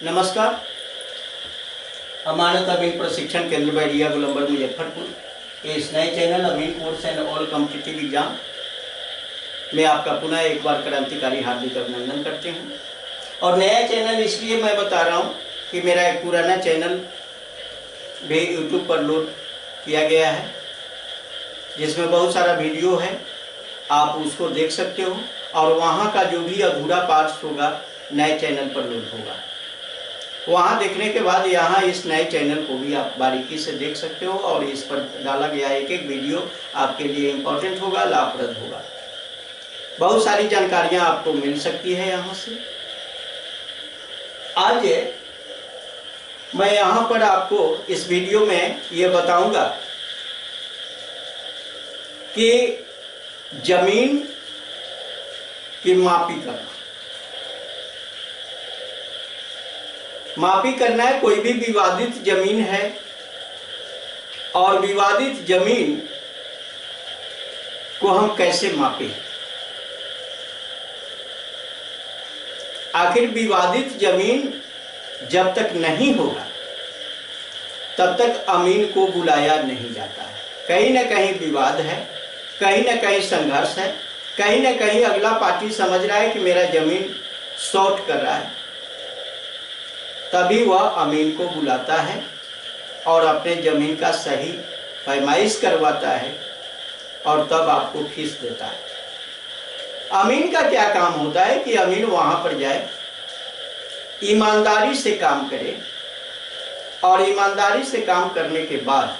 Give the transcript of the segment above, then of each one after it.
नमस्कार। अमानत अमीन प्रशिक्षण केंद्र बैरिया गोलंबर मुजफ्फरपुर इस नए चैनल अमीन course and all competitive exam में आपका पुनः एक बार क्रांतिकारी हार्दिक अभिनंदन करते हैं। और नया चैनल इसलिए मैं बता रहा हूं कि मेरा एक पुराना चैनल भी यूट्यूब पर लोड किया गया है, जिसमें बहुत सारा वीडियो है, आप उसको देख सकते हो। और वहाँ का जो भी अधूरा पार्ट्स होगा नए चैनल पर लोड होगा। वहाँ देखने के बाद यहाँ इस नए चैनल को भी आप बारीकी से देख सकते हो और इस पर डाला गया एक एक वीडियो आपके लिए इम्पोर्टेंट होगा, लाभप्रद होगा। बहुत सारी जानकारियाँ आपको मिल सकती है यहाँ से। आज मैं यहाँ पर आपको इस वीडियो में ये बताऊंगा कि जमीन की मापी करना है। कोई भी विवादित जमीन है और विवादित जमीन को हम कैसे मापें। आखिर विवादित जमीन जब तक नहीं होगा तब तक अमीन को बुलाया नहीं जाता है। कहीं ना कहीं विवाद है, कहीं ना कहीं संघर्ष है, कहीं ना कहीं अगला पार्टी समझ रहा है कि मेरा जमीन शॉर्ट कर रहा है, तभी वह अमीन को बुलाता है और अपने ज़मीन का सही पैमाइश करवाता है और तब आपको फीस देता है। अमीन का क्या काम होता है कि अमीन वहाँ पर जाए, ईमानदारी से काम करे और ईमानदारी से काम करने के बाद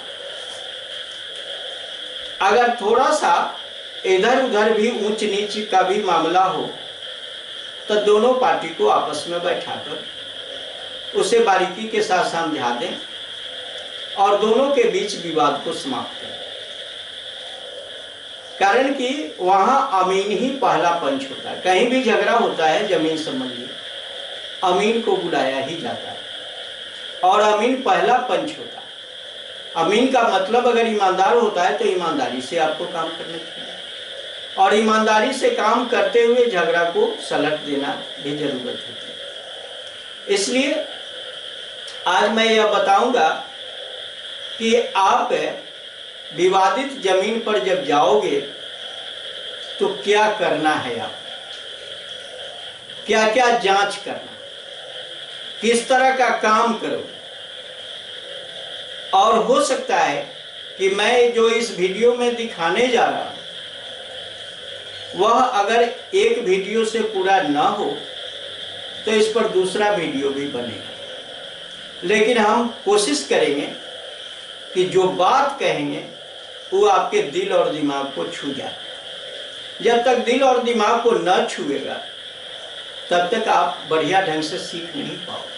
अगर थोड़ा सा इधर उधर भी ऊंच नीच का भी मामला हो तो दोनों पार्टी को आपस में बैठाकर उसे बारीकी के साथ समझा दें और दोनों के बीच विवाद को समाप्त करें। कारण कि वहां अमीन ही पहला पंच होता है। कहीं भी झगड़ा होता है जमीन संबंधी, अमीन को बुलाया ही जाता है और अमीन पहला पंच होता है। अमीन का मतलब अगर ईमानदार होता है तो ईमानदारी से आपको काम करना चाहिए और ईमानदारी से काम करते हुए झगड़ा को सलट देना भी जरूरत होती है। इसलिए आज मैं यह बताऊंगा कि आप विवादित जमीन पर जब जाओगे तो क्या करना है, आप क्या क्या जांच करना, किस तरह का काम करो। और हो सकता है कि मैं जो इस वीडियो में दिखाने जा रहा हूं वह अगर एक वीडियो से पूरा ना हो तो इस पर दूसरा वीडियो भी बनेगा, लेकिन हम कोशिश करेंगे कि जो बात कहेंगे वो आपके दिल और दिमाग को छू जाए। जब तक दिल और दिमाग को न छुएगा तब तक आप बढ़िया ढंग से सीख नहीं पाओगे।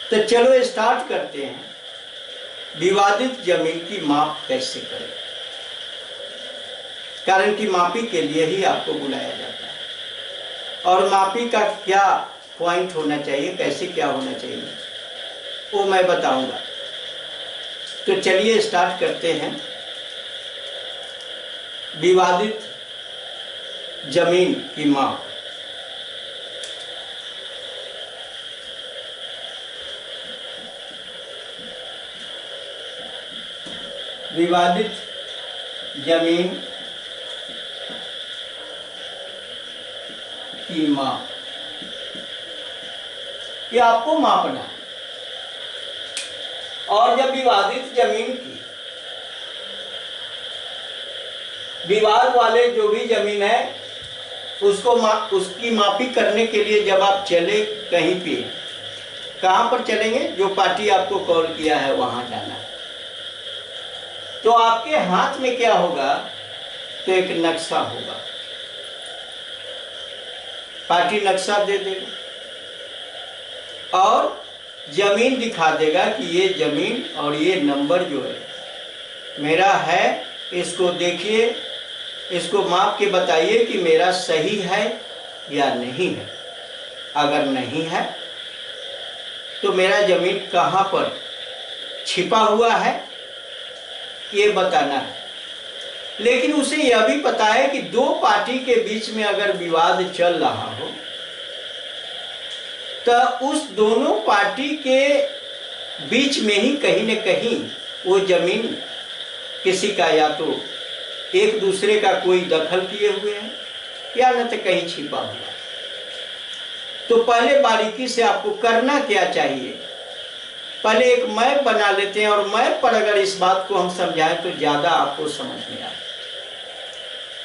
तो चलो स्टार्ट करते हैं, विवादित जमीन की माप कैसे करें। कारण कि मापी के लिए ही आपको बुलाया जाता है और मापी का क्या पॉइंट होना चाहिए, कैसे क्या होना चाहिए, वो मैं बताऊंगा। तो चलिए स्टार्ट करते हैं। विवादित जमीन की माप। विवादित जमीन की माप, ये आपको मापना है। और जब विवादित जमीन की, विवाद वाले जो भी जमीन है उसकी मापी करने के लिए जब आप चले कहीं पे, कहां पर चलेंगे, जो पार्टी आपको कॉल किया है वहां जाना है। तो आपके हाथ में क्या होगा, तो एक नक्शा होगा। पार्टी नक्शा दे देगा और जमीन दिखा देगा कि ये जमीन और ये नंबर जो है मेरा है, इसको देखिए, इसको माप के बताइए कि मेरा सही है या नहीं है। अगर नहीं है तो मेरा जमीन कहाँ पर छिपा हुआ है ये बताना है। लेकिन उसे यह भी पता है कि दो पार्टी के बीच में अगर विवाद चल रहा हो तो उस दोनों पार्टी के बीच में ही कहीं न कहीं वो जमीन किसी का या तो एक दूसरे का कोई दखल किए हुए है या न तो कहीं छिपा हुआ। तो पहले बारीकी से आपको करना क्या चाहिए, पहले एक मैप बना लेते हैं और मैप पर अगर इस बात को हम समझाएं तो ज्यादा आपको समझ में आए।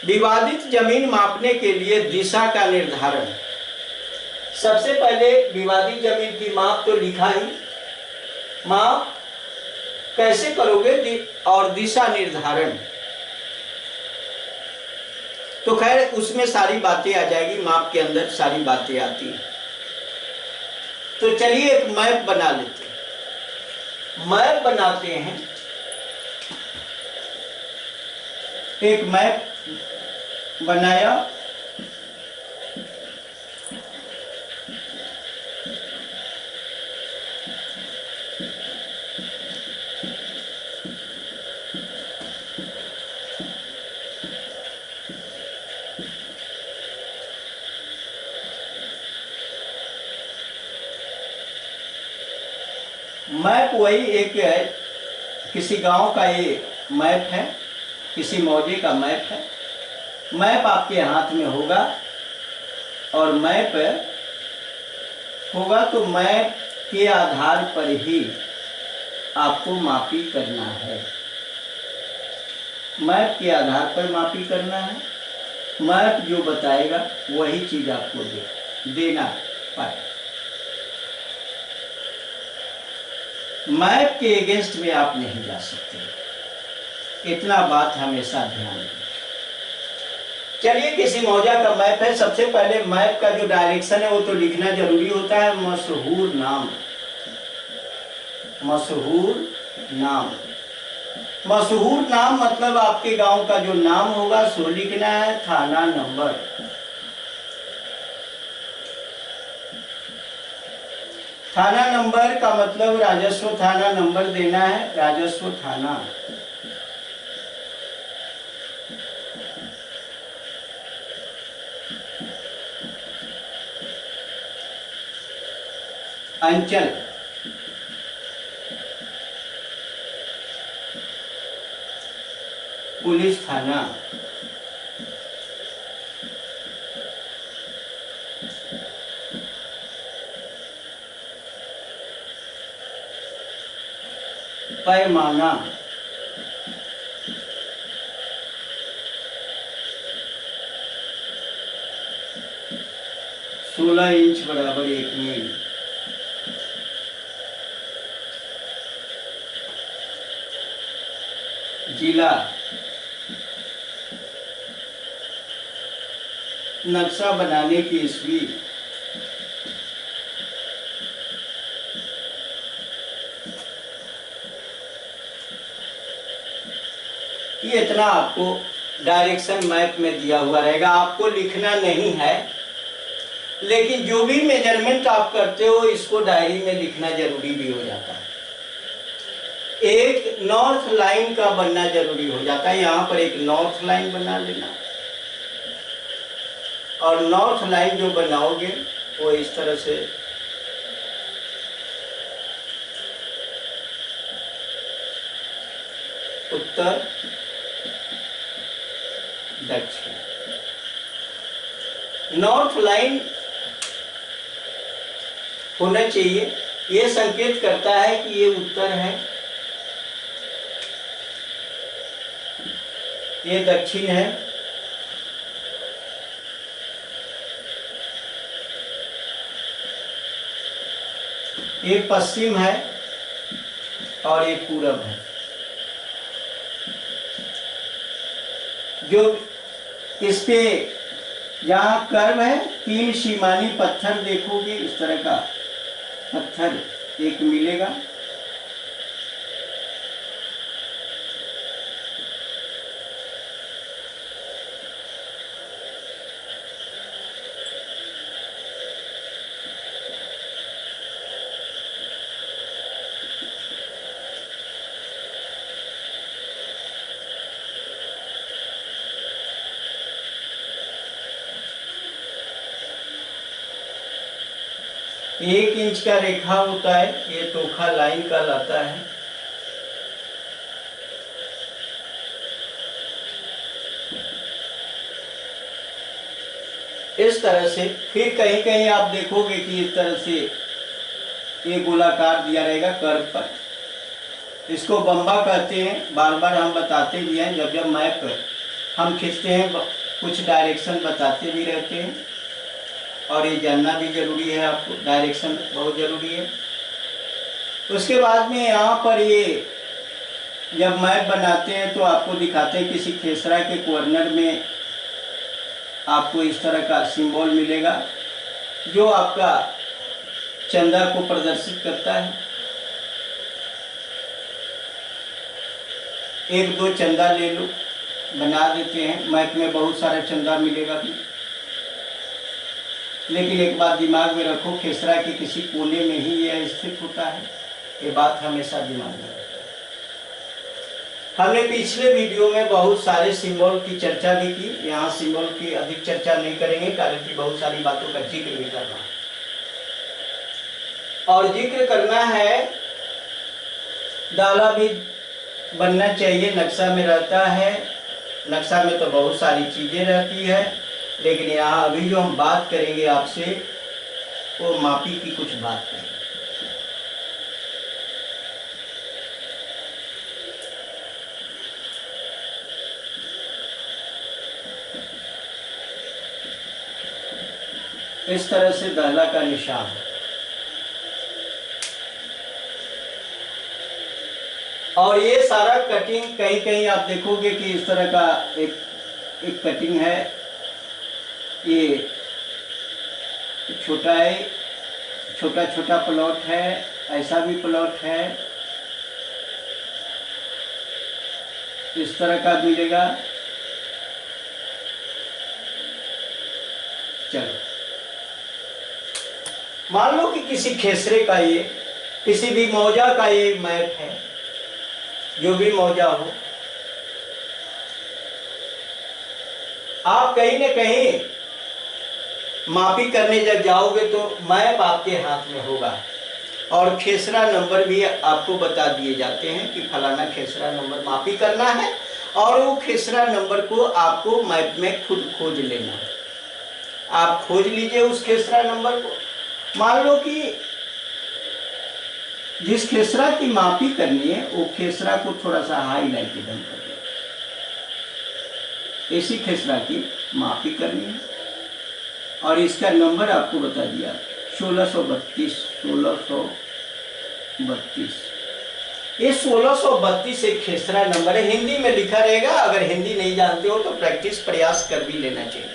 विवादित जमीन मापने के लिए दिशा का निर्धारण। सबसे पहले विवादित जमीन की माप तो लिखा ही, माप कैसे करोगे और दिशा निर्धारण, तो खैर उसमें सारी बातें आ जाएगी, माप के अंदर सारी बातें आती हैं। तो चलिए एक मैप बना लेते हैं। मैप बनाते हैं, एक मैप बनाया, मैप वही एक है, किसी गांव का ये मैप है, किसी मौजे का मैप है। मैप आपके हाथ में होगा और मैप होगा तो मैप के आधार पर ही आपको मापी करना है। मैप के आधार पर मापी करना है। मैप जो बताएगा वही चीज आपको देना पाए। मैप के अगेंस्ट में आप नहीं जा सकते, इतना बात हमेशा ध्यान दें। चलिए किसी मौजा का मैप है, सबसे पहले मैप का जो डायरेक्शन है वो तो लिखना जरूरी होता है। मशहूर नाम, मशहूर नाम, मशहूर नाम मतलब आपके गांव का जो नाम होगा सो लिखना है। थाना नंबर, थाना नंबर का मतलब राजस्व थाना नंबर देना है, राजस्व थाना। अंचल, पुलिस थाना। पैमाना, सोलह इंच बराबर 1 मील। जिला, नक्शा बनाने की ईस्वी, ये इतना आपको डायरेक्शन मैप में दिया हुआ रहेगा। आपको लिखना नहीं है, लेकिन जो भी मेजरमेंट आप करते हो इसको डायरी में लिखना जरूरी भी हो जाता है। एक नॉर्थ लाइन का बनना जरूरी हो जाता है। यहाँ पर एक नॉर्थ लाइन बना लेना, और नॉर्थ लाइन जो बनाओगे वो इस तरह से उत्तर दक्षिण। नॉर्थ लाइन होना चाहिए, ये संकेत करता है कि ये उत्तर है, ये दक्षिण है, ये पश्चिम है और ये पूरब है। जो इस पे जहाँ कर्व है 3 सीमानी पत्थर देखोगे, इस तरह का पत्थर एक मिलेगा। 1 इंच का रेखा होता है, ये टोखा लाइन कहलाता है। इस तरह से फिर कहीं कहीं आप देखोगे कि इस तरह से ये गोलाकार दिया रहेगा कर्व पर, इसको बम्बा कहते हैं। बार बार हम बताते भी हैं, जब जब मैप हम खींचते हैं कुछ डायरेक्शन बताते भी रहते हैं, और ये जानना भी जरूरी है आपको, डायरेक्शन बहुत ज़रूरी है। उसके बाद में यहाँ पर ये जब मैप बनाते हैं तो आपको दिखाते हैं किसी खेसरा के कॉर्नर में आपको इस तरह का सिंबल मिलेगा जो आपका चंदा को प्रदर्शित करता है। 1-2 चंदा ले लो, बना देते हैं। मैप में बहुत सारा चंदा मिलेगा भी, लेकिन एक बात दिमाग में रखो, खेसरा के किसी कोने में ही यह स्थित होता है, ये बात हमेशा दिमाग में रखो। हमने पिछले वीडियो में बहुत सारे सिंबल की चर्चा भी की, यहाँ सिंबल की अधिक चर्चा नहीं करेंगे कारण कि बहुत सारी बातों का जिक्र भी करना है, और जिक्र करना है। दाला भी बनना चाहिए, नक्शा में रहता है। नक्शा में तो बहुत सारी चीज़ें रहती है, लेकिन यहाँ अभी जो हम बात करेंगे आपसे वो मापी की कुछ बात करेंगे। इस तरह से दाला का निशान है, और ये सारा कटिंग कहीं कहीं आप देखोगे कि इस तरह का एक कटिंग है। ये छोटा है, छोटा छोटा प्लॉट है, ऐसा भी प्लॉट है, इस तरह का मिलेगा। चलो मान लो कि किसी खेसरे का ये, किसी भी मौजा का ये मैप है, जो भी मौजा हो, आप कहीं न कहीं मापी करने जब जाओगे तो मैप आपके हाथ में होगा, और खेसरा नंबर भी आपको बता दिए जाते हैं कि फलाना खेसरा नंबर मापी करना है, और वो खेसरा नंबर को आपको मैप में खुद खोज लेना है। आप खोज लीजिए उस खेसरा नंबर को। मान लो कि जिस खेसरा की मापी करनी है वो खेसरा को थोड़ा सा हाईलाइट एकदम कर दो, इसी खेसरा की मापी करनी है, और इसका नंबर आपको बता दिया 1632। 1632 ये 1632 एक खेसरा नंबर है, हिंदी में लिखा रहेगा। अगर हिंदी नहीं जानते हो तो प्रैक्टिस प्रयास कर भी लेना चाहिए।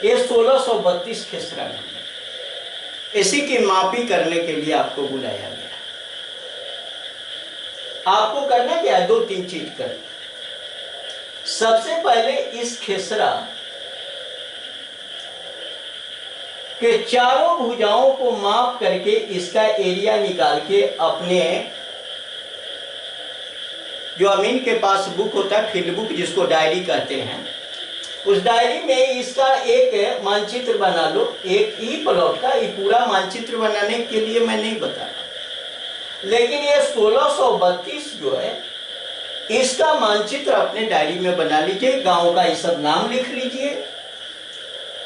ये 1632 खेसरा नंबर, इसी की मापी करने के लिए आपको बुलाया गया। आपको करना क्या है, 2-3 चीज कर। सबसे पहले इस खेसरा के चारों भुजाओं को माप करके इसका एरिया निकाल के अपने जो अमीन के पास बुक होता है, फील्ड बुक जिसको डायरी कहते हैं, उस डायरी में इसका एक मानचित्र बना लो। एक ही प्लॉट का ये पूरा मानचित्र बनाने के लिए मैं नहीं बता रहा, लेकिन ये 1632 जो है इसका मानचित्र अपने डायरी में बना लीजिए। गांव का ये सब नाम लिख लीजिए,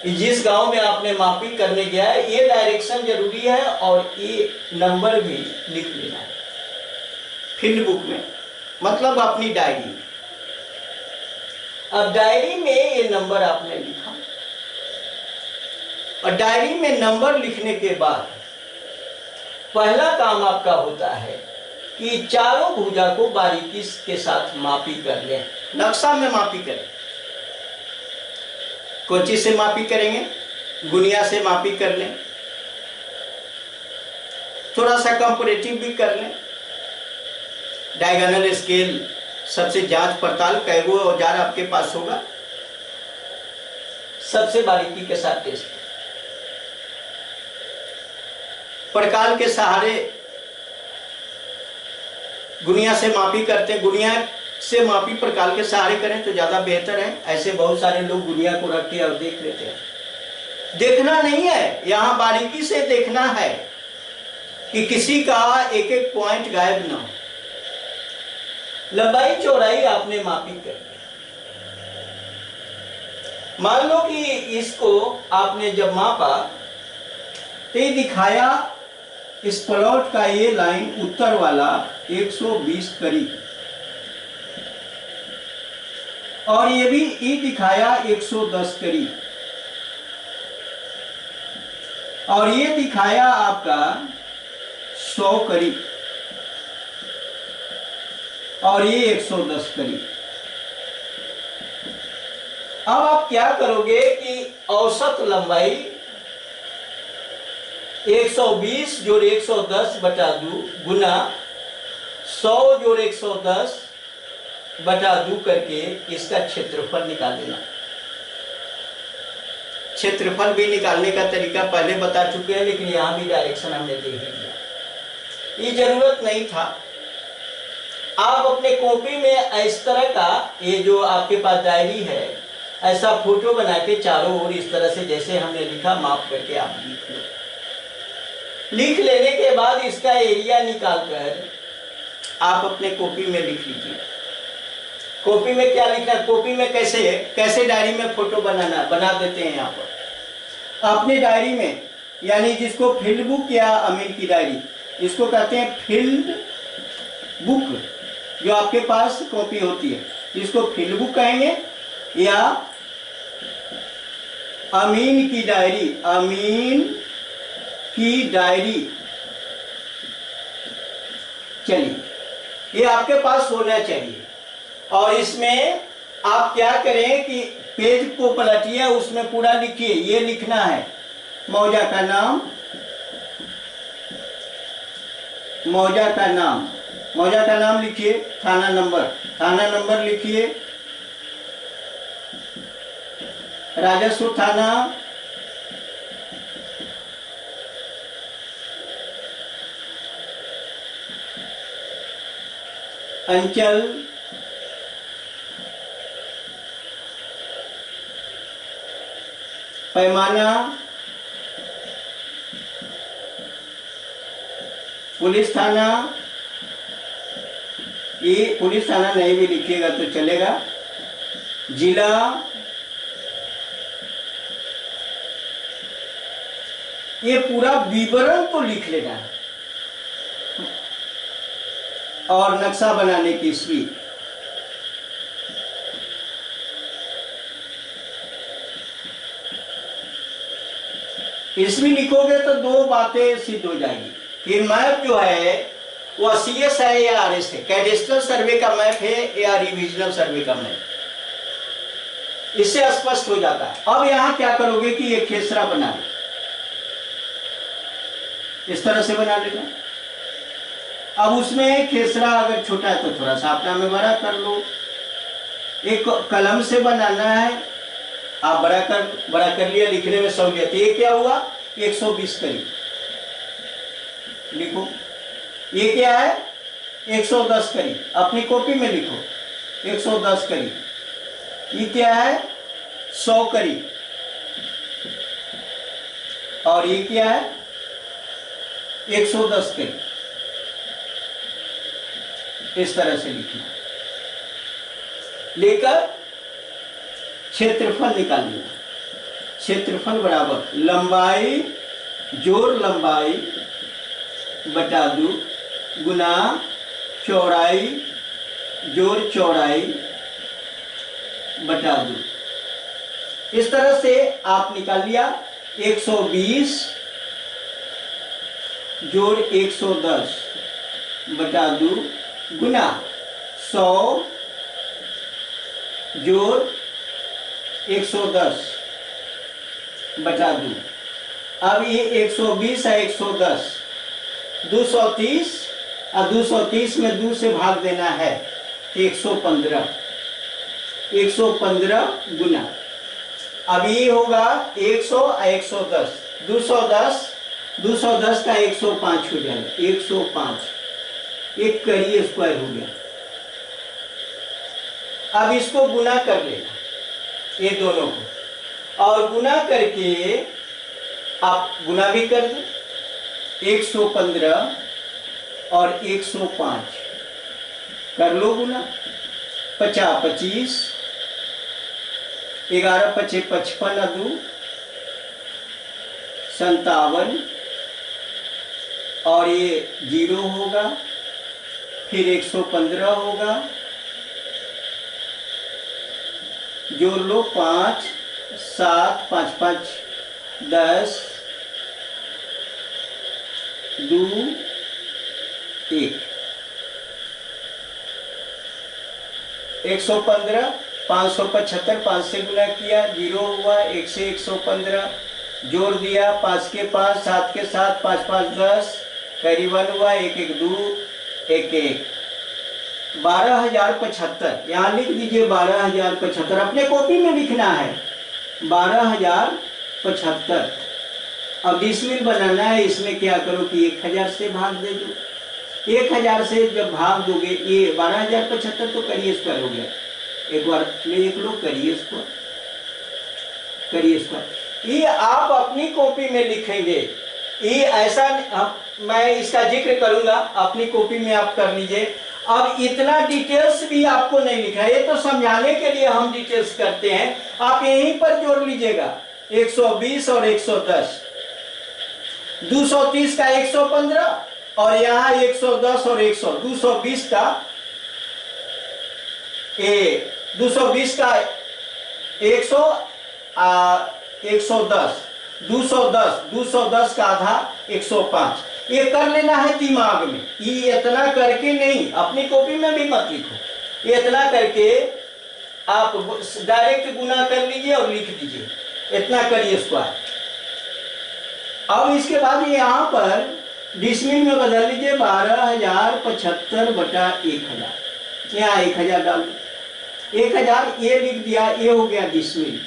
जिस गांव में आपने मापी करने गया है ये डायरेक्शन जरूरी है, और ये नंबर भी लिख लेना है फील्ड बुक में, मतलब अपनी डायरी में। अब डायरी में ये नंबर आपने लिखा, और डायरी में नंबर लिखने के बाद पहला काम आपका होता है कि चारों भुजा को बारीकी के साथ मापी कर लें। नक्शा में मापी करें, कोची से मापी करेंगे, गुनिया से मापी कर लें, थोड़ा सा कंपैरेटिव भी कर लें। डायगोनल स्केल सबसे जांच पड़ताल कैगो औजार आपके पास होगा, सबसे बारीकी के साथ टेस्ट। पड़काल के सहारे गुनिया से मापी करते हैं, गुनिया से मापी पड़काल के सहारे करें तो ज्यादा बेहतर है। ऐसे बहुत सारे लोग गुनिया को रख के और देख लेते हैं, देखना नहीं है, यहाँ बारीकी से देखना है कि किसी का एक एक पॉइंट गायब ना हो। लंबाई चौड़ाई आपने मापी कर ली। मान लो कि इसको आपने जब मापा तो ये दिखाया इस प्लॉट का ये लाइन उत्तर वाला 120 करीब, और ये भी ये दिखाया 110 करीब, और ये दिखाया आपका 100 करीब, और ये 110 करीब। अब आप क्या करोगे कि औसत लंबाई 120 जोड़ 110 बटा 2 गुना 100 जोड़ 110 बटा 2 करके इसका क्षेत्रफल निकाल देना। क्षेत्रफल भी निकालने का तरीका पहले बता चुके हैं, लेकिन यहां भी डायरेक्शन हमने दे ही दिया, ये जरूरत नहीं था। आप अपने कॉपी में इस तरह का, ये जो आपके पास डायरी है, ऐसा फोटो बना के चारों ओर इस तरह से जैसे हमने लिखा माप करके आप लिख लो। लिख लेने के बाद इसका एरिया निकालकर आप अपने कॉपी में लिख लीजिए। कॉपी में क्या लिखना, कॉपी में कैसे डायरी में फोटो बना देते हैं। यहाँ पर अपने डायरी में, यानी जिसको फील्ड बुक या अमीन की डायरी, इसको कहते हैं फील्ड बुक, जो आपके पास कॉपी होती है, इसको फील्ड बुक कहेंगे, या अमीन की डायरी, अमीन की डायरी। चलिए, ये आपके पास होना चाहिए। और इसमें आप क्या करें कि पेज को पलटिए, उसमें पूरा लिखिए। ये लिखना है मौजा का नाम, मौजा का नाम, मौजा का नाम लिखिए, थाना नंबर लिखिए, राजस्व थाना, अंचल, पैमाना, पुलिस थाना। ये पुलिस थाना नहीं भी लिखिएगा तो चलेगा। जिला, ये पूरा विवरण तो लिख लेना है, और नक्शा बनाने की ईस्वी। ईस्वी लिखोगे तो दो बातें सिद्ध हो जाएगी कि मैप जो है वो CS है या RS है, कैडेस्ट्रल सर्वे का मैप है या रिविजनल सर्वे का मैप, इससे स्पष्ट हो जाता है। अब यहां क्या करोगे कि ये खेसरा बना लो, इस तरह से बना लेना। अब उसमें खेसरा अगर छोटा है तो थोड़ा सा अपना में बड़ा कर लो। एक कलम से बनाना है, आप बड़ा कर लिया, लिखने में सहूलियत। ये क्या हुआ, 120 करीब लिखो। ये क्या है, 110 करीब, अपनी कॉपी में लिखो 110 करीब। ये क्या है, 100 करीब, और ये क्या है, 110 करीब। इस तरह से लिखना, लेकर क्षेत्रफल निकाल लेना। क्षेत्रफल बराबर लंबाई जोड़ लंबाई बटा 2 गुना चौड़ाई जोड़ चौड़ाई बटा 2। इस तरह से आप निकाल लिया। 120 जोड़ 110 बटा 2 गुना 100 जोड़ 110 बटा 2। अब ये 120 है 110, 230, और 230 में 2 से भाग देना है, 115 गुना। अब ये होगा 100 और 110, 210 का 105 हो जाएगा, 105 एक करिए स्क्वायर हो गया। अब इसको गुना कर लेना, ये दोनों को, और गुना करके आप गुना भी कर दें, 115 और 105 कर लो गुना, 50 25, 11 5 55 2 57, और ये 0 होगा, फिर 115 होगा, जोड़ लो 5 7 5 5 10 2 1, 115, 575, 5 से गुना किया 0 हुआ, 1 से 115 जोड़ दिया, 5 के 5 7 के 7 5 5 10 करीबन हुआ, 1 1 2 1 1, 12,075। यहाँ लिख दीजिए 12,075, अपने कॉपी में लिखना है 12,075। अब डिसमिल बनाना है, इसमें क्या करो कि 1,000 से भाग दे दो। 1,000 से जब भाग दोगे, ये 12,075 तो करिए स्क्वायर हो गया, एक बार लिख लो, करिए स्क्वायर, करिए स्क्वायर। ये आप अपनी कॉपी में लिखेंगे, ये ऐसा मैं इसका जिक्र करूंगा, अपनी कॉपी में आप कर लीजिए। अब इतना डिटेल्स भी आपको नहीं लिखा है, ये तो समझाने के लिए हम डिटेल्स करते हैं, आप यहीं पर जोड़ लीजिएगा 120 और 110, 230 का 115 और यहाँ 110 और 100, 220 का 110, 210 का आधा 105। ये कर लेना है दिमाग में, ये इतना करके नहीं, अपनी कॉपी में भी मत लिखो, ये इतना करके आप डायरेक्ट गुना कर लीजिए और लिख दीजिए, इतना करिए स्क्वायर। अब इसके बाद यहाँ पर डिसमिल में बदल लीजिए 12,075 बटा 1,000, यहाँ 1,000 डाल दो, 1,000 ये लिख दिया, ये हो गया डिसमिल,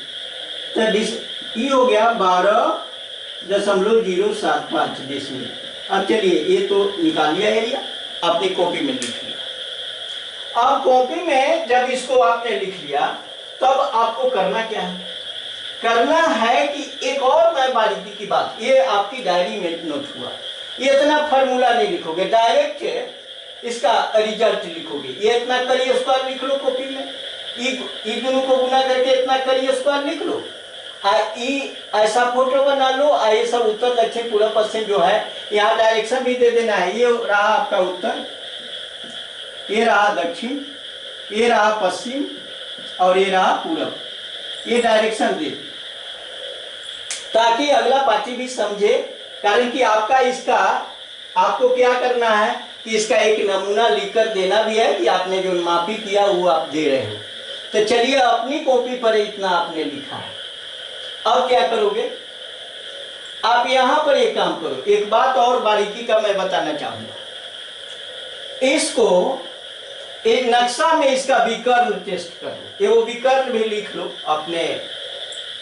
तो ये हो गया 12.075 डिसमिल। अब चलिए ये तो निकाल लिया एरिया, अपनी कॉपी में लिख लिया। अब कॉपी में जब इसको आपने लिख लिया, तब आपको करना क्या है, करना है कि एक और मैं बारीकी की बात, ये आपकी डायरी में नोट हुआ, ये इतना फार्मूला नहीं लिखोगे, डायरेक्ट इसका रिजल्ट लिखोगे। ये इतना करिए स्क्वायर लिख लो कॉपी में, ये दोनों को गुना करके इतना करिए स्क्वायर लिख लो, ऐसा फोटो बना लो, ये सब उत्तर दक्षिण पूर्व पश्चिम जो है, यहाँ डायरेक्शन भी दे देना है। ये रहा आपका उत्तर, ये रहा दक्षिण, ये रहा पश्चिम और ये रहा पूरब, ये डायरेक्शन दे, ताकि अगला पार्टी भी समझे। कारण कि आपका इसका आपको क्या करना है कि इसका एक नमूना लिखकर देना भी है कि आपने जो मापी किया वो आप दे रहे हो। तो चलिए अपनी कॉपी पर इतना आपने लिखा है, अब क्या करोगे आप यहाँ पर एक काम करो। एक बात और बारीकी का मैं बताना चाहूंगा, इसको एक नक्शा में इसका विकर्ण टेस्ट करो, ये वो विकर्ण भी लिख लो अपने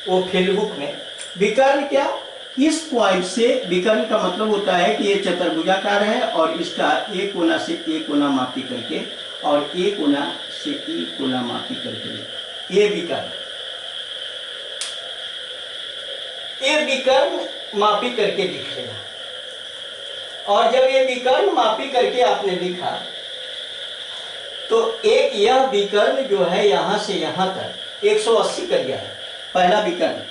वो फील्ड बुक में। विकर्ण क्या, इस पॉइंट से, विकर्ण का मतलब होता है कि ये चतुर्भुजाकार है और इसका एक कोना से एक कोना मापी करके और एक कोना से एक कोना मापी करके, ये विकर्ण, ये विकर्ण मापी करके लिख लेना। और जब ये विकर्ण मापी करके आपने लिखा, तो एक यह विकर्ण जो है यहां से यहां तक 180 कर गया है, पहला विकर्ण,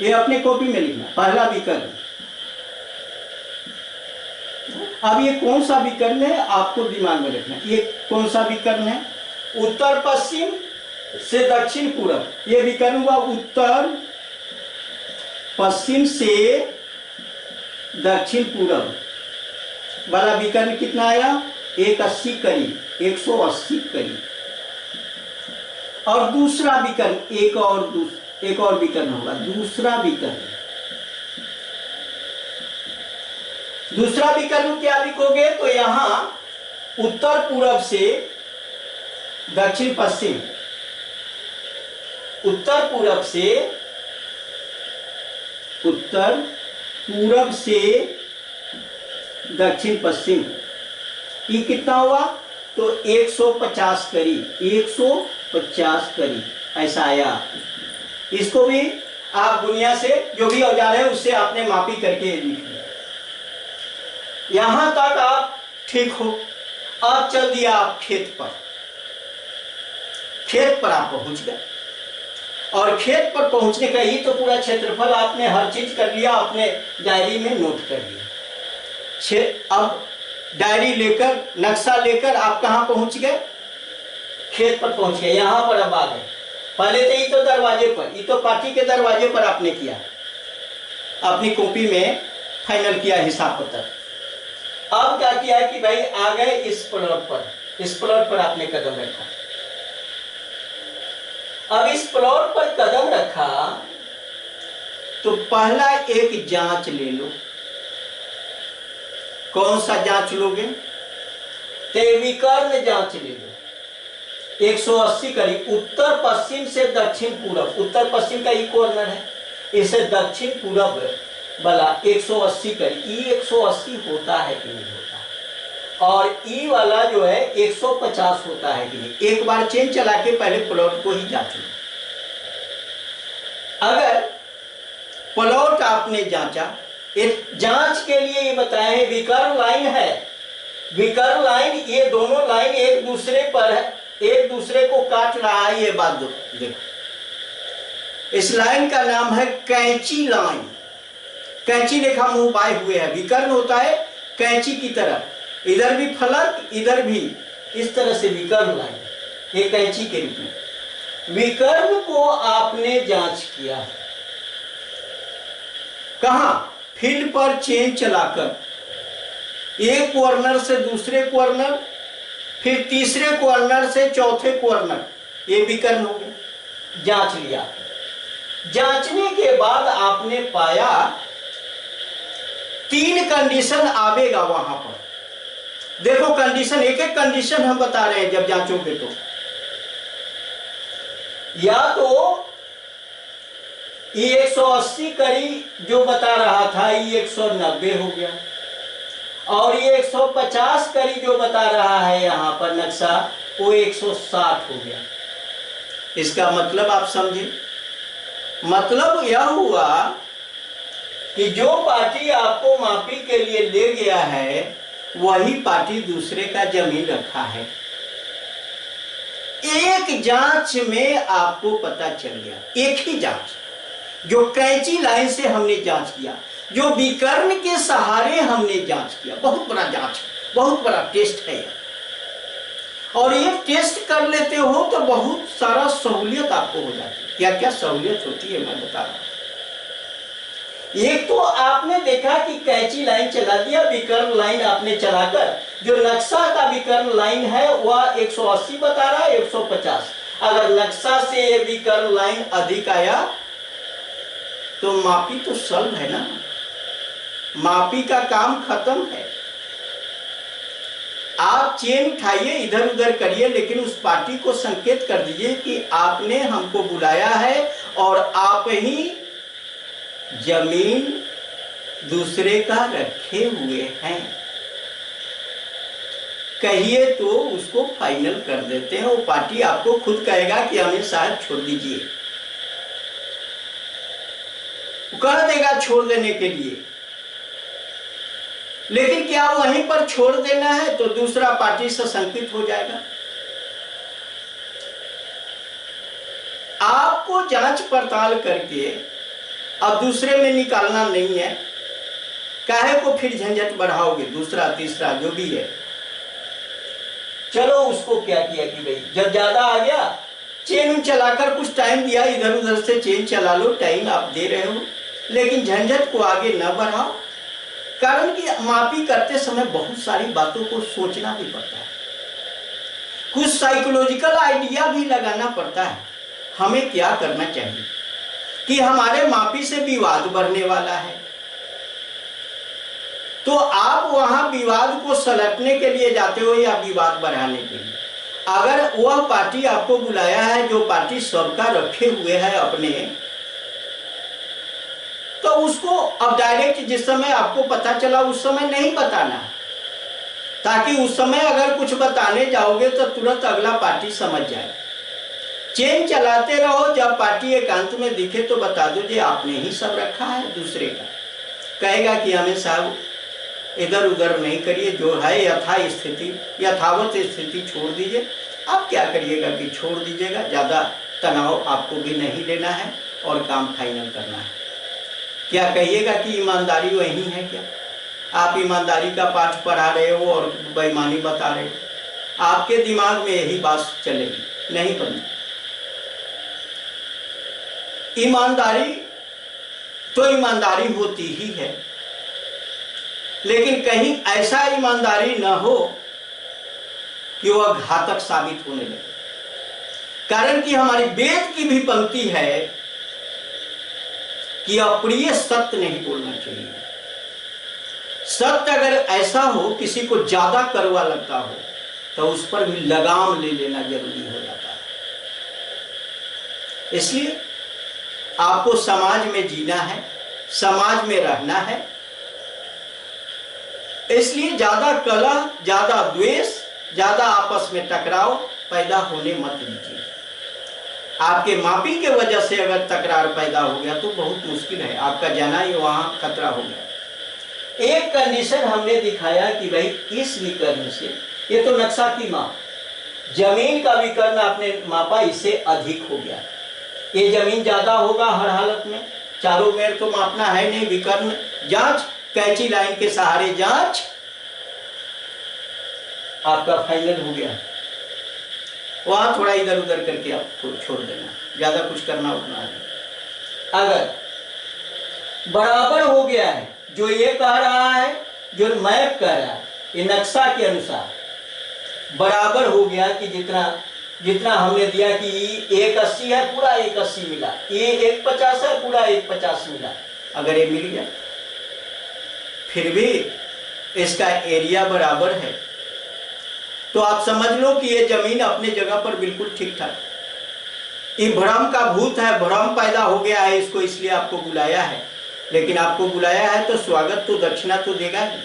ये अपने कॉपी में लिखना, पहला विकर्ण। अब ये कौन सा विकर्ण है आपको दिमाग में रखना, ये कौन सा विकर्ण है, उत्तर पश्चिम से दक्षिण पूरब, ये विकर्ण हुआ उत्तर पश्चिम से दक्षिण पूरब वाला विकर्ण कितना आया, 180 करीब, 180 करीब। और दूसरा विकर्ण एक और विकर्ण होगा, दूसरा विकर्ण क्या लिखोगे, तो यहां उत्तर पूरब से दक्षिण पश्चिम, उत्तर पूरब से दक्षिण पश्चिम, ये कितना हुआ, तो 150 करीब, 150 करीब ऐसा आया। इसको भी आप दुनिया से जो भी औजार है उससे आपने मापी करके लिख लिया। यहां तक आप ठीक हो। अब चल दिया आप खेत पर। खेत पर आप पहुंच गए और खेत पर पहुंचने का ही तो पूरा क्षेत्रफल आपने हर चीज कर लिया, अपने डायरी में नोट कर लिया। अब डायरी लेकर, नक्शा लेकर आप कहां पहुंच गए? खेत पर पहुंच गए। यहां पर अब आ गए। पहले तो ये तो दरवाजे पर, ये तो पार्टी के दरवाजे पर आपने किया, अपनी कॉपी में फाइनल किया हिसाब पत्र। अब क्या किया कि भाई आ गए इस प्लॉट पर। इस प्लॉट पर आपने कदम रखा। अब इस प्लॉट पर कदम रखा तो पहला एक जांच ले लो। कौन सा जांच लोगे? तो विकर्ण जांच ले लो। 180 करीब उत्तर पश्चिम से दक्षिण पूरब, उत्तर पश्चिम का ई कॉर्नर है, इसे दक्षिण पूरब वाला 180 करीब। ई 180 होता है कि नहीं होता है, और ई वाला जो है 150 होता है कि नहीं। एक बार चेन चला के पहले प्लॉट को ही जांच लो। अगर प्लॉट आपने जांचा, एक जांच के लिए ये बताया है विकर्ण लाइन है। विकर्ण लाइन, ये दोनों लाइन एक दूसरे पर है, एक दूसरे को काट रहा है। ये बात देखो, इस लाइन का नाम है कैंची लाइन। कैंची लेखा मुंह पाए हुए है। विकर्ण होता है कैंची की तरह, इधर भी फलक, इधर भी, इस तरह से विकर्ण लाइन, ये कैंची के रूप में। विकर्ण को आपने जांच किया। कहां? फील्ड पर चेन चलाकर एक कॉर्नर से दूसरे कॉर्नर, फिर तीसरे कॉर्नर से चौथे कॉर्नर, ये विकर्ण हो गया। जांच लिया। जांचने के बाद आपने पाया 3 कंडीशन आवेगा वहां पर। देखो कंडीशन, एक एक कंडीशन हम बता रहे हैं जब जांचोगे तो। या तो ये 180 करीब जो बता रहा था ये 190 हो गया, और ये 150 करीब जो बता रहा है यहां पर नक्शा वो 160 हो गया। इसका मतलब आप समझे? मतलब यह हुआ कि जो पार्टी आपको मापी के लिए ले गया है वही पार्टी दूसरे का जमीन रखा है। एक जांच में आपको पता चल गया, एक ही जांच, जो कैंची लाइन से हमने जांच किया, जो विकर्ण के सहारे हमने जांच किया। बहुत बड़ा जांच, बहुत बड़ा टेस्ट है। और ये टेस्ट कर लेते हो तो बहुत सारा सहूलियत आपको हो जाती है। क्या क्या सहूलियत होती है मैं बता रहा हूं। एक तो आपने देखा कि कैंची लाइन चला दिया, विकर्ण लाइन आपने चलाकर, जो नक्शा का विकर्ण लाइन है वह 180 बता रहा है, 150। अगर नक्शा से ये विकर्ण लाइन अधिक आया तो मापी तो सल्व है ना, मापी का काम खत्म है। आप चेन उठाइए, इधर उधर करिए, लेकिन उस पार्टी को संकेत कर दीजिए कि आपने हमको बुलाया है और आप ही जमीन दूसरे का रखे हुए हैं। कहिए तो उसको फाइनल कर देते हैं। वो पार्टी आपको खुद कहेगा कि हमें साहब छोड़ दीजिए, कह देगा छोड़ देने के लिए। लेकिन क्या वहीं पर छोड़ देना है? तो दूसरा पार्टी से संकित हो जाएगा। आपको जांच पड़ताल करके अब दूसरे में निकालना नहीं है। काहे को फिर झंझट बढ़ाओगे? दूसरा तीसरा जो भी है। चलो उसको क्या किया कि भाई जब ज्यादा आ गया, चेन चलाकर कुछ टाइम दिया, इधर उधर से चेन चला लो, टाइम आप दे रहे हो, लेकिन झंझट को आगे न बढ़ाओ। कारण कि मापी करते समय बहुत सारी बातों को सोचना भी पड़ता है, कुछ साइकोलॉजिकल आइडिया भी लगाना पड़ता है। हमें क्या करना चाहिए कि हमारे मापी से विवाद बढ़ने वाला है, तो आप वहां विवाद को सलटने के लिए जाते हो या विवाद बढ़ाने के लिए? अगर वह पार्टी आपको बुलाया है जो पार्टी सबका रखे हुए है अपने, तो उसको अब डायरेक्ट जिस समय आपको पता चला उस समय नहीं बताना, ताकि उस समय अगर कुछ बताने जाओगे तो तुरंत अगला पार्टी समझ जाए। चेन चलाते रहो, जब पार्टी एकांत में दिखे तो बता दो जी आपने ही सब रखा है दूसरे का। कहेगा कि हमें साहब इधर उधर नहीं करिए, जो है यथावत स्थिति छोड़ दीजिए। आप क्या करिएगा कि छोड़ दीजिएगा, ज़्यादा तनाव आपको भी नहीं लेना है और काम फाइनल करना है। क्या कहिएगा कि ईमानदारी वही है क्या? आप ईमानदारी का पाठ पढ़ा रहे हो और बेईमानी बता रहे हो। आपके दिमाग में यही बात चलेगी, नहीं बनी। ईमानदारी तो ईमानदारी होती ही है, लेकिन कहीं ऐसा ईमानदारी न हो कि वह घातक साबित होने लगे। कारण कि हमारी वेद की भी पंक्ति है कि अप्रिय सत्य नहीं बोलना चाहिए। सत्य अगर ऐसा हो किसी को ज्यादा कड़वा लगता हो तो उस पर भी लगाम ले लेना जरूरी हो जाता है। इसलिए आपको समाज में जीना है, समाज में रहना है, इसलिए ज्यादा कलह, ज्यादा द्वेष, ज्यादा आपस में टकराव पैदा होने मत दीजिए। आपके मापी के वजह से अगर तकरार पैदा हो गया तो बहुत मुश्किल है, आपका जाना ही वहां खतरा हो गया। एक कंडीशन हमने दिखाया कि भाई इस विकर्ण से, ये तो नक्शा की माप, जमीन का विकर्ण आपने मापा, इससे अधिक हो गया। ये जमीन ज्यादा होगा हर हालत में, चारों मेर तो मापना है नहीं। विकर्ण जांच, कैंची लाइन के सहारे जांच, आपका फाइनल हो गया। वहां थोड़ा इधर उधर करके आप छोड़ देना, ज्यादा कुछ करना उतना है। अगर बराबर हो गया है, जो ये कह रहा है, जो मैप कह रहा है, ये नक्शा के अनुसार बराबर हो गया कि जितना हमने दिया कि 180 है, पूरा 180 मिला, ये 150 है, पूरा 150 मिला। अगर ये मिल गया, फिर भी इसका एरिया बराबर है, तो आप समझ लो कि ये जमीन अपने जगह पर बिल्कुल ठीक ठाक। ये भ्रम का भूत है, भ्रम पैदा हो गया है इसको, इसलिए आपको बुलाया है। लेकिन आपको बुलाया है तो स्वागत तो, दक्षिणा तो देगा ही।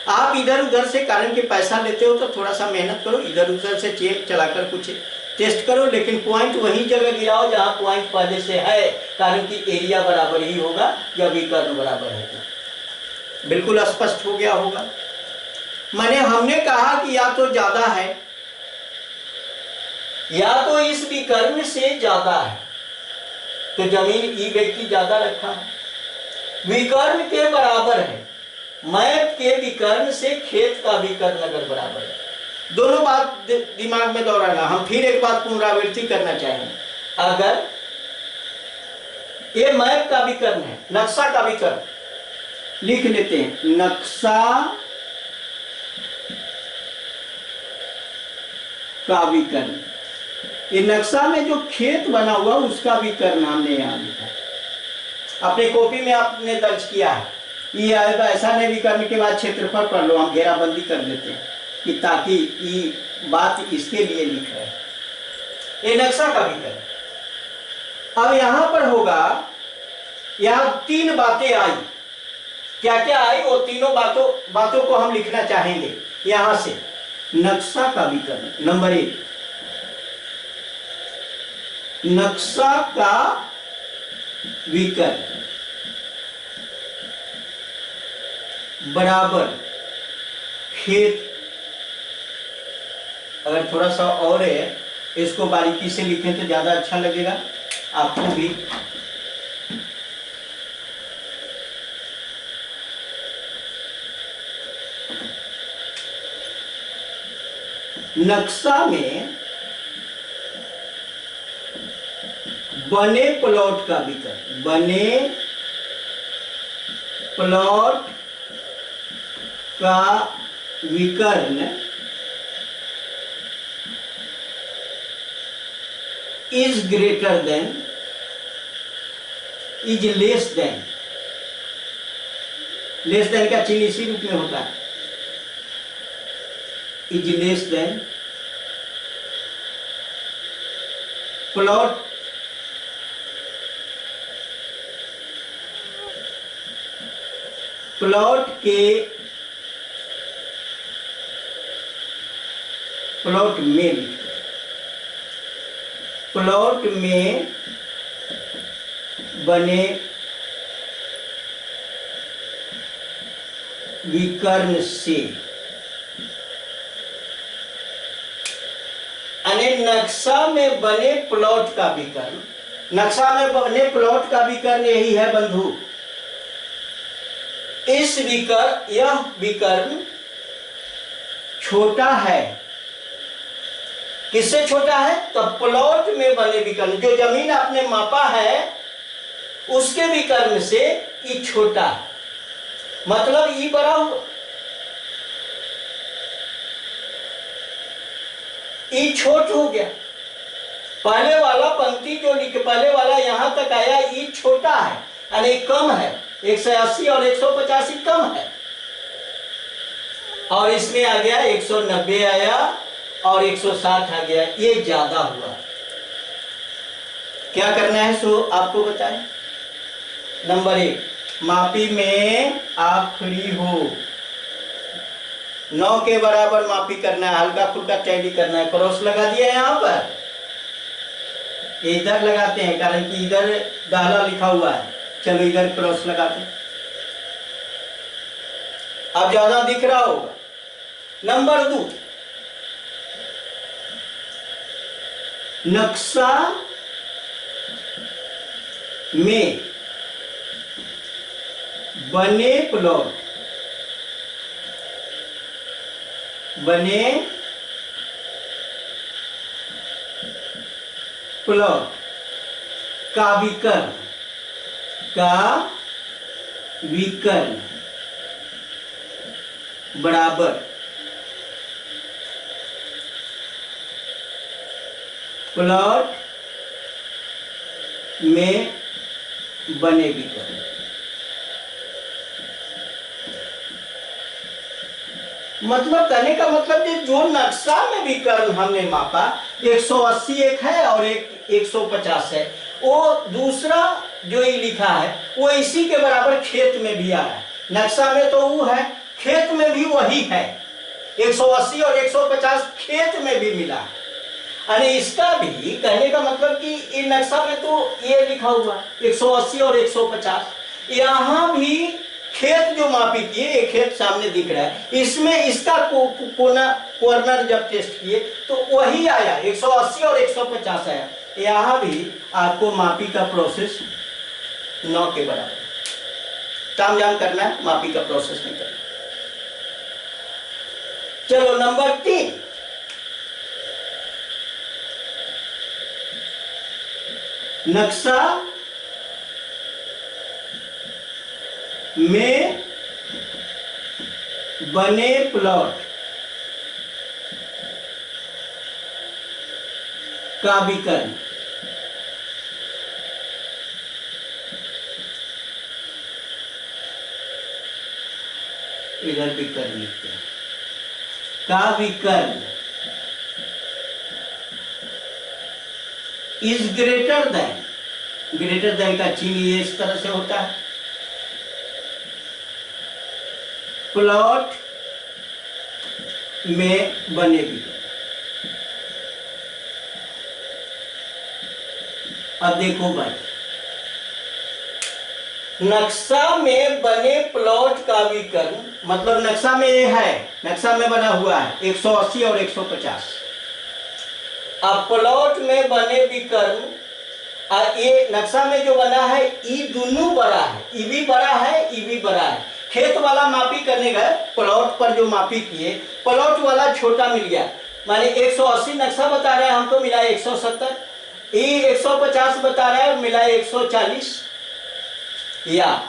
आप इधर उधर से, कारण के पैसा लेते हो तो थोड़ा सा मेहनत करो, इधर उधर से चेक चलाकर कुछ टेस्ट करो, लेकिन पॉइंट वही जगह गिराओ जहां पॉइंट पहले से है, कारण कि एरिया बराबर ही होगा जब विकर्ण बराबर है। बिल्कुल स्पष्ट हो गया होगा। मैंने हमने कहा कि या तो ज्यादा है या तो इस विकर्ण से ज्यादा है, तो जमीन ई व्यक्ति ज्यादा रखा है, विकर्ण के बराबर है, मैप के विकर्ण से खेत का विकर्ण अगर बराबर है, दोनों बात दिमाग में दोहराना। हम फिर एक बात पुनरावृत्ति करना चाहेंगे। अगर ये मैप का विकर्ण है, नक्शा का विकर्ण, लिख लेते हैं, नक्शा का विकर्ण, ये नक्शा में जो खेत बना हुआ उसका विकर्ण हमने यहाँ लिखा। अपनी कॉपी में आपने दर्ज किया है, ये ऐसा नहीं विकर्ण के बाद क्षेत्रफल पढ़ लो, हम घेराबंदी कर देते हैं कि ताकि ये बात इसके लिए लिख रहे हैं। ये नक्शा का विकर्ण। अब यहां पर होगा, यहां 3 बातें आई। क्या क्या आई वो तीनों बातों को हम लिखना चाहेंगे यहां से। नक्शा का विकर्ण, नंबर 1, नक्शा का विकर्ण बराबर खेत। अगर थोड़ा सा और है, इसको बारीकी से लिखें तो ज्यादा अच्छा लगेगा आपको भी। नक्शा में बने प्लॉट का विकर्ण, बने प्लॉट का विकर्ण is greater than, is less than. Less than का चिन्ह इसी रूप में होता है, is less than plot plot में प्लॉट में बने विकर्ण से, यानी नक्शा में बने प्लॉट का विकर्ण, नक्शा में बने प्लॉट का विकर्ण यही है बंधु। इस विकर्ण, यह विकर्ण छोटा है। किससे छोटा है? तो प्लॉट में बने विकर्ण, जो जमीन आपने मापा है उसके विकर्ण से ये छोटा है, मतलब ये बड़ा हुआ, ये छोट हो गया। पहले वाला पंक्ति जो लिखे, पहले वाला यहां तक आया, ये छोटा है यानी कम है। 180 और 185 कम है, और इसमें आ गया 190 आया और 160 आ गया, ये ज्यादा हुआ। क्या करना है सो आपको बताएं। नंबर 1, मापी में आप फ्री हो, 9 के बराबर मापी करना है, हल्का फुल्का टैली करना है। क्रॉस लगा दिया है यहाँ पर, इधर लगाते हैं कारण कि इधर दाला लिखा हुआ है, चलो इधर क्रॉस लगाते हैं, अब ज्यादा दिख रहा होगा। नंबर 2, नक्शा में बने प्लॉट, बने प्लॉट का विकर्ण, का विकर्ण बराबर प्लॉट में बने विकर्ण। मतलब कहने का मतलब कि जो नक्शा में विकर्ण हमने मापा 180 एक है और एक 150 है, वो दूसरा जो ये लिखा है वो इसी के बराबर खेत में भी आ रहा है। नक्शा में तो वो है, खेत में भी वही है, 180 और 150 खेत में भी मिला है। यानी इसका भी कहने का मतलब कि ये नक्शा में तो ये लिखा हुआ 180 और 150, यहाँ भी खेत जो मापी किए, ये खेत सामने दिख रहा है, इसमें इसका कॉर्नर जब टेस्ट किए तो वही आया 180 और 150 आया। यहाँ भी आपको मापी का प्रोसेस 9 के बराबर तामझाम करना है, मापी का प्रोसेस नहीं करना। चलो नंबर 3, नक्शा में बने प्लॉट का विकर्ण, इधर विकर्ण लिखते हैं, का विकर्ण is greater than, greater than का चिन्ह ये इस तरह से होता है, प्लॉट में बने विकर्ण। अब देखो भाई, नक्शा में बने प्लॉट का विकर्ण मतलब नक्शा में ये है, नक्शा में बना हुआ है 180 और 150। अब प्लॉट में बने विकर्ण, ये नक्शा में जो बना है ई दोनों बड़ा है, ई भी बड़ा है, ई भी बड़ा है। खेत वाला मापी करने गए, प्लॉट पर जो मापी किए, प्लॉट वाला छोटा मिल गया, माने 180 नक्शा बता रहा है हमको, मिला 170, ये 150 बता रहा है, मिला 140, या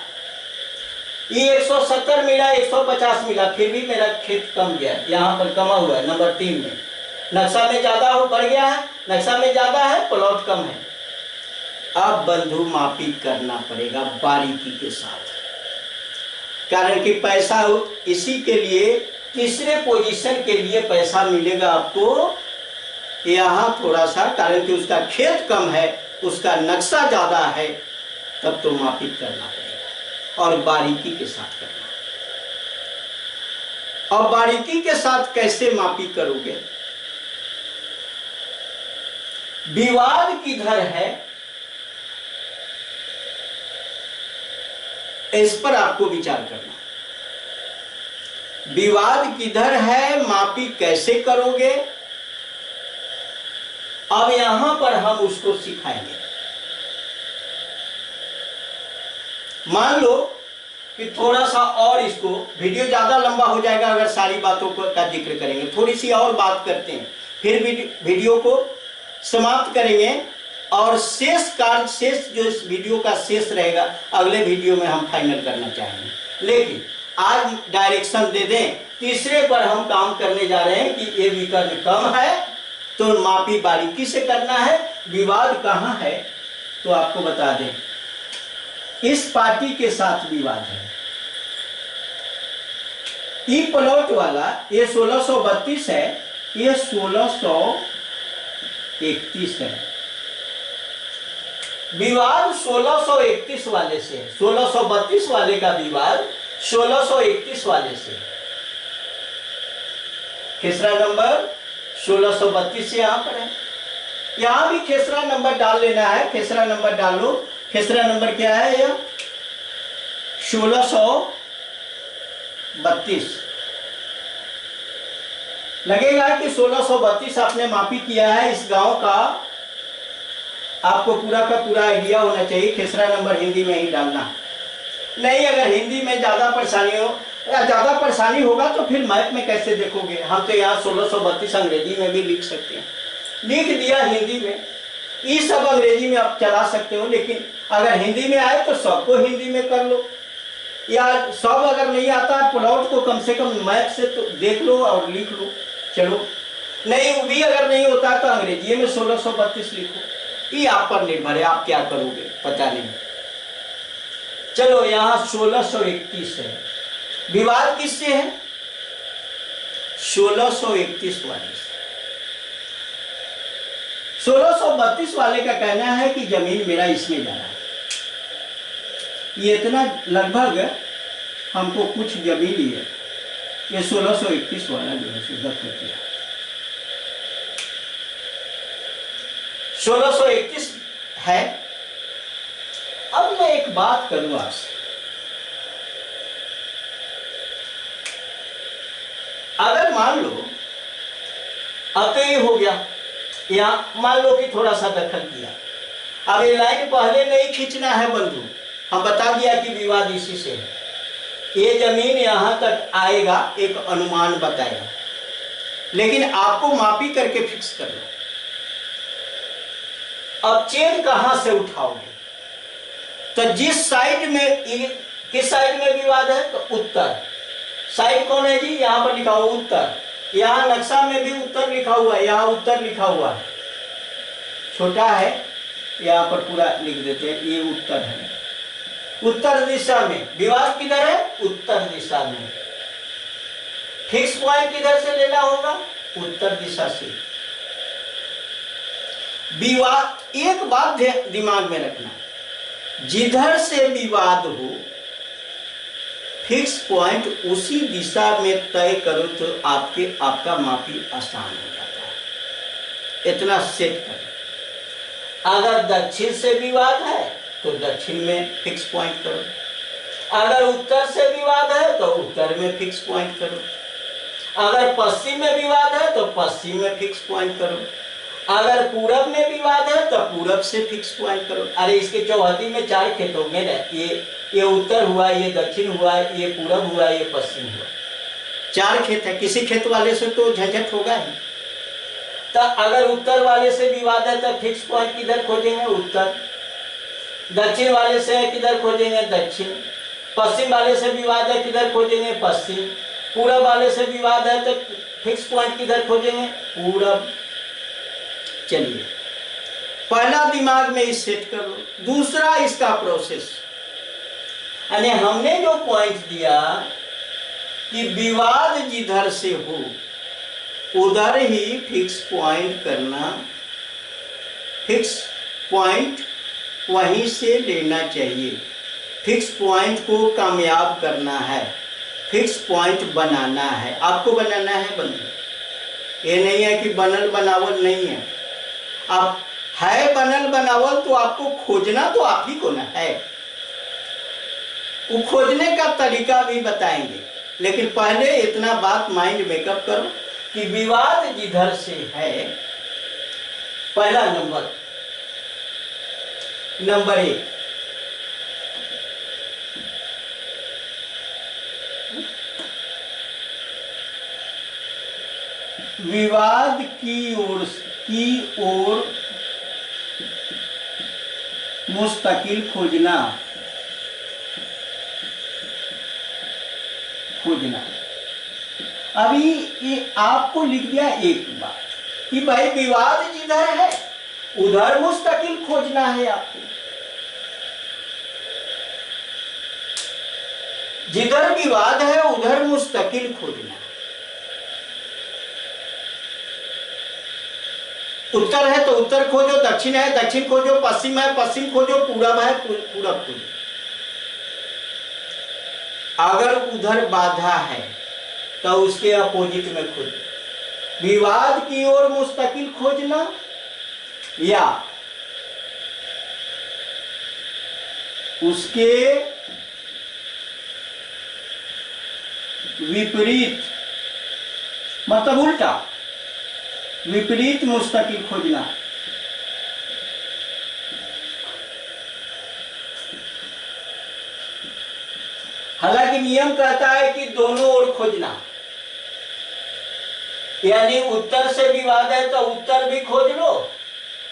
ये 170 मिला 150 मिला, फिर भी मेरा खेत कम गया, यहाँ पर कमा हुआ है नंबर 3 में। नक्शा में ज्यादा हो बढ़ गया है, नक्शा में ज्यादा है, प्लॉट कम है। अब बंधु मापी करना पड़ेगा बारीकी के साथ, कारण कि पैसा इसी के लिए, तीसरे पोजीशन के लिए पैसा मिलेगा आपको यहाँ थोड़ा सा, कारण कि उसका खेत कम है, उसका नक्शा ज्यादा है, तब तो मापी करना पड़ेगा और बारीकी के साथ करना। और बारीकी के साथ कैसे मापी करोगे? विवाद किधर है, इस पर आपको विचार करना। विवाद किधर है, मापी कैसे करोगे, अब यहां पर हम उसको सिखाएंगे। मान लो कि थोड़ा सा और, इसको वीडियो ज्यादा लंबा हो जाएगा अगर सारी बातों का जिक्र करेंगे, थोड़ी सी और बात करते हैं, फिर वीडियो को समाप्त करेंगे और शेष जो इस वीडियो का शेष रहेगा अगले वीडियो में हम फाइनल करना चाहेंगे। लेकिन आज डायरेक्शन दे दें, तीसरे पर हम काम करने जा रहे हैं कि ये विकर्ण कम है तो मापी बारीकी से करना है। विवाद कहाँ है तो आपको बता दें, इस पार्टी के साथ विवाद है। ई प्लॉट वाला ये 1632 है, ये 1631 है। विवाद 1631 वाले से है, 1632 वाले का विवाद 1631 वाले से। खेसरा नंबर 1632 यहां पर है, यहां भी खेसरा नंबर डाल लेना है। खेसरा नंबर डालो, खेसरा नंबर क्या है यह 1632। लगेगा कि 1632 आपने मापी किया है, इस गांव का आपको पूरा का पूरा आइडिया होना चाहिए। खेसरा नंबर हिंदी में ही डालना नहीं, अगर हिंदी में ज्यादा परेशानी हो या ज्यादा परेशानी होगा तो फिर मैप में कैसे देखोगे। हम तो यहाँ 1632 अंग्रेजी में भी लिख सकते हैं, लिख दिया हिंदी में, ये सब अंग्रेजी में आप चला सकते हो, लेकिन अगर हिंदी में आए तो सबको हिंदी में कर लो, या सब अगर नहीं आता है प्लॉट को कम से कम मैप से तो देख लो और लिख लो। चलो नहीं भी अगर नहीं होता तो अंग्रेजी में 1632 लिखो, ये आप पर निर्भर है, आप क्या करोगे पता नहीं। चलो यहाँ 1631 है, विवाद किससे है 1631 वाले से। 1632 वाले का कहना है कि जमीन मेरा इसमें जा रहा है, ये इतना लगभग हमको कुछ जमीन ही है, ये 1631 वाला जो है दखल किया। 1631 है। अब मैं एक बात करूं आपसे, अगर मान लो अब तो ये हो गया, यहाँ मान लो कि थोड़ा सा दखल किया, अब ये लाइन पहले नहीं खींचना है बंधु, हम बता दिया कि विवाद इसी से है। ये जमीन यहाँ तक आएगा, एक अनुमान बताएगा, लेकिन आपको मापी करके फिक्स कर लो। अब चेन कहां से उठाओगे, तो जिस साइड में, किस साइड में विवाद है तो उत्तर साइड कौन है जी, यहाँ पर लिखा हुआ उत्तर, यहाँ नक्शा में भी उत्तर लिखा हुआ है, यहाँ उत्तर लिखा हुआ है, छोटा है यहाँ पर पूरा लिख देते हैं, ये उत्तर है। उत्तर दिशा में विवाद किधर है, उत्तर दिशा में। फिक्स पॉइंट किधर से लेना होगा, उत्तर दिशा से। विवाद, एक बात दिमाग में रखना, जिधर से विवाद हो फिक्स पॉइंट उसी दिशा में तय करो तो आपका मापी आसान हो जाता है। इतना सेट करें। अगर दक्षिण से विवाद है तो दक्षिण में फिक्स पॉइंट करो, अगर उत्तर से विवाद है तो उत्तर में फिक्स पॉइंट करो, अगर पश्चिम में विवाद है तो पश्चिम में फिक्स पॉइंट करो, अगर पूरब में विवाद है तो पूरब से फिक्स पॉइंट करो। अरे इसके चौहदी में 4 खेत होंगे ना, ये उत्तर हुआ, ये दक्षिण हुआ, ये पूरब हुआ, ये पश्चिम हुआ, 4 खेत है, किसी खेत वाले से तो झंझट होगा ही। तो अगर उत्तर वाले से विवाद है तो फिक्स पॉइंट किधर खोजेंगे, उत्तर। दक्षिण वाले से किधर खोजेंगे, दक्षिण। पश्चिम वाले से विवाद है किधर खोजेंगे, पश्चिम। पूरब वाले से विवाद है तो फिक्स पॉइंट किधर खोजेंगे, पूरब। चलिए पहला दिमाग में इस सेट कर लो। दूसरा इसका प्रोसेस, यानी हमने जो पॉइंट दिया कि विवाद जिधर से हो उधर ही फिक्स पॉइंट करना, फिक्स पॉइंट वहीं से लेना चाहिए, फिक्स पॉइंट को कामयाब करना है, फिक्स पॉइंट बनाना है, आपको बनाना है बंधु। ये नहीं है कि बनल बनावल नहीं है, आप है बनल बनावल तो आपको खोजना तो आप ही को ना है। वो खोजने का तरीका भी बताएंगे, लेकिन पहले इतना बात माइंड मेकअप करो कि विवाद जिधर से है, पहला नंबर 1, विवाद की ओर मुस्तकिल खोजना। अभी ये आपको लिख दिया एक बात कि भाई विवाद जिधर है उधर मुस्तकिल खोजना है आपको। जिधर विवाद है उधर मुस्तकिल खोजना। उत्तर है तो उत्तर खोजो, दक्षिण है दक्षिण खोजो, पश्चिम है पश्चिम खोजो, पूरब है पूरब खोजो। अगर उधर बाधा है तो उसके अपोजिट में खोजो। विवाद की ओर मुस्तकिल खोजना या उसके विपरीत, मतलब उल्टा विपरीत मुस्तकिल खोजना। हालांकि नियम कहता है कि दोनों ओर खोजना, यानी उत्तर से विवाद है तो उत्तर भी खोज लो,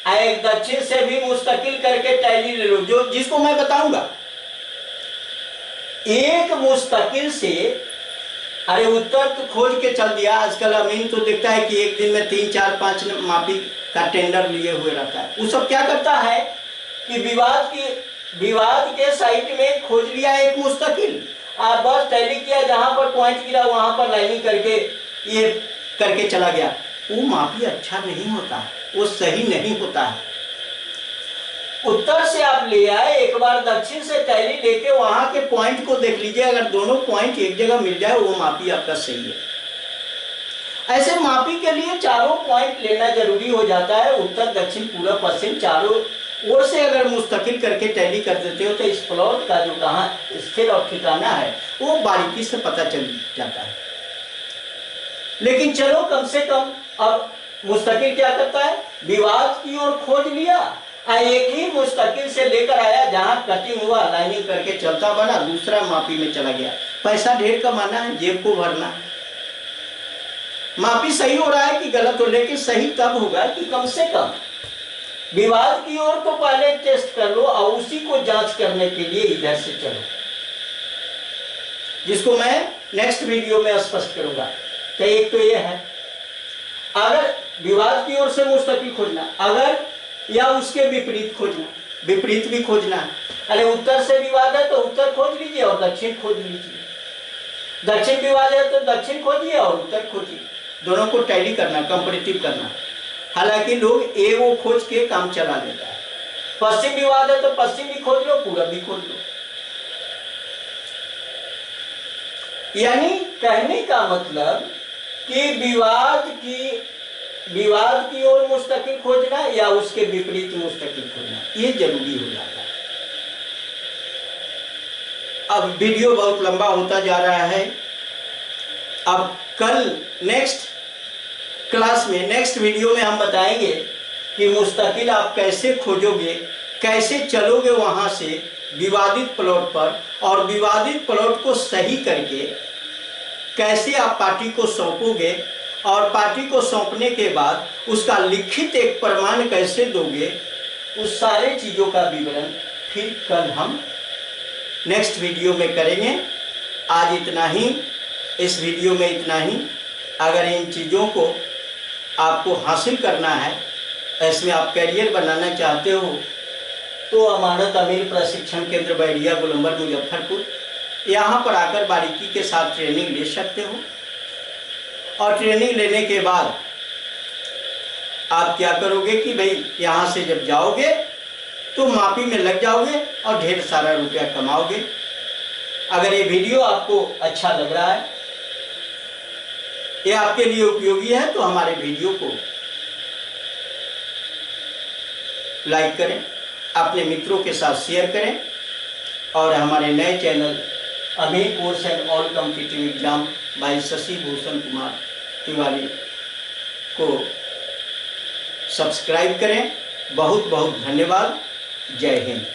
एक दक्षिण से भी मुस्तकिल करके टैली ले लो, जो जिसको मैं बताऊंगा। एक मुस्तकिल से, अरे उत्तर तो खोज के चल दिया। आजकल अमीन तो देखता है कि एक दिन में 3, 4, 5 मापी का टेंडर लिए हुए रहता है। वो सब क्या करता है कि विवाद के साइड में खोज लिया एक मुस्तकिल, आप बस टैली किया, जहां पर पॉइंट गिरा वहां पर लाइनिंग करके ये करके चला गया। वो मापी अच्छा नहीं होता, वो सही नहीं होता है। उत्तर से आप ले आए, एक बार दक्षिण से टैली लेके वहां के पॉइंट को देख लीजिए, अगर दोनों पॉइंट एक जगह मिल जाए वो मापी आपका सही है। ऐसे मापी के लिए चारों पॉइंट लेना जरूरी हो जाता है। उत्तर दक्षिण पूरब पश्चिम चारों ओर से अगर मुस्तकिल करके टैली कर देते हो तो इस प्लॉट का जो कहाँ स्थिर और ठिकाना है वो बारीकी से पता चल जाता है। लेकिन चलो कम से कम अब मुस्तकिल क्या करता है, विवाद की ओर खोज लिया, एक ही मुस्तकिल से लेकर आया, जहां कटिंग हुआ लाइनिंग करके चलता बना, दूसरा मापी में चला गया। पैसा ढेर कमाना है, जेब को भरना है। मापी सही हो रहा है कि गलत हो, लेकिन सही तब होगा कि कम से कम विवाद की ओर तो पहले टेस्ट कर लो और उसी को जांच करने के लिए इधर से चलो, जिसको मैं नेक्स्ट वीडियो में स्पष्ट करूंगा। तो एक तो ये है, अगर विवाद की ओर से मुस्तकिल खोजना, अगर या उसके विपरीत खोजना, विपरीत भी खोजना है। अरे उत्तर से विवाद है तो उत्तर खोज लीजिए और दक्षिण खोज लीजिए, दक्षिण विवाद है तो दक्षिण खोजिए और उत्तर खोजिए, दोनों को टैली करना, कंपैरेटिव करना। हालांकि लोग ए वो खोज के काम चला लेता है। पश्चिम विवाद है तो पश्चिम भी खोज लो, पूरब भी खोज लो। यानी कहने का मतलब कि विवाद की ओर मुस्तकिल खोजना या उसके विपरीत मुस्तकिल खोजना, ये जरूरी हो जाता है। अब वीडियो बहुत लंबा होता जा रहा है। अब कल नेक्स्ट क्लास में, नेक्स्ट वीडियो में हम बताएंगे कि मुस्तकिल आप कैसे खोजोगे, कैसे चलोगे वहां से विवादित प्लॉट पर, और विवादित प्लॉट को सही करके कैसे आप पार्टी को सौंपोगे, और पार्टी को सौंपने के बाद उसका लिखित एक प्रमाण कैसे दोगे, उस सारे चीज़ों का विवरण फिर कल हम नेक्स्ट वीडियो में करेंगे। आज इतना ही, इस वीडियो में इतना ही। अगर इन चीज़ों को आपको हासिल करना है, इसमें आप करियर बनाना चाहते हो, तो अमानत अमीर प्रशिक्षण केंद्र बैरिया गोलंबर मुजफ्फरपुर, यहाँ पर आकर बारीकी के साथ ट्रेनिंग ले सकते हो। और ट्रेनिंग लेने के बाद आप क्या करोगे कि भाई यहाँ से जब जाओगे तो मापी में लग जाओगे और ढेर सारा रुपया कमाओगे। अगर ये वीडियो आपको अच्छा लग रहा है, ये आपके लिए उपयोगी है, तो हमारे वीडियो को लाइक करें, अपने मित्रों के साथ शेयर करें और हमारे नए चैनल अमीन course and all competitive exam भाई शशि भूषण कुमार तिवारी को सब्सक्राइब करें। बहुत बहुत धन्यवाद। जय हिंद।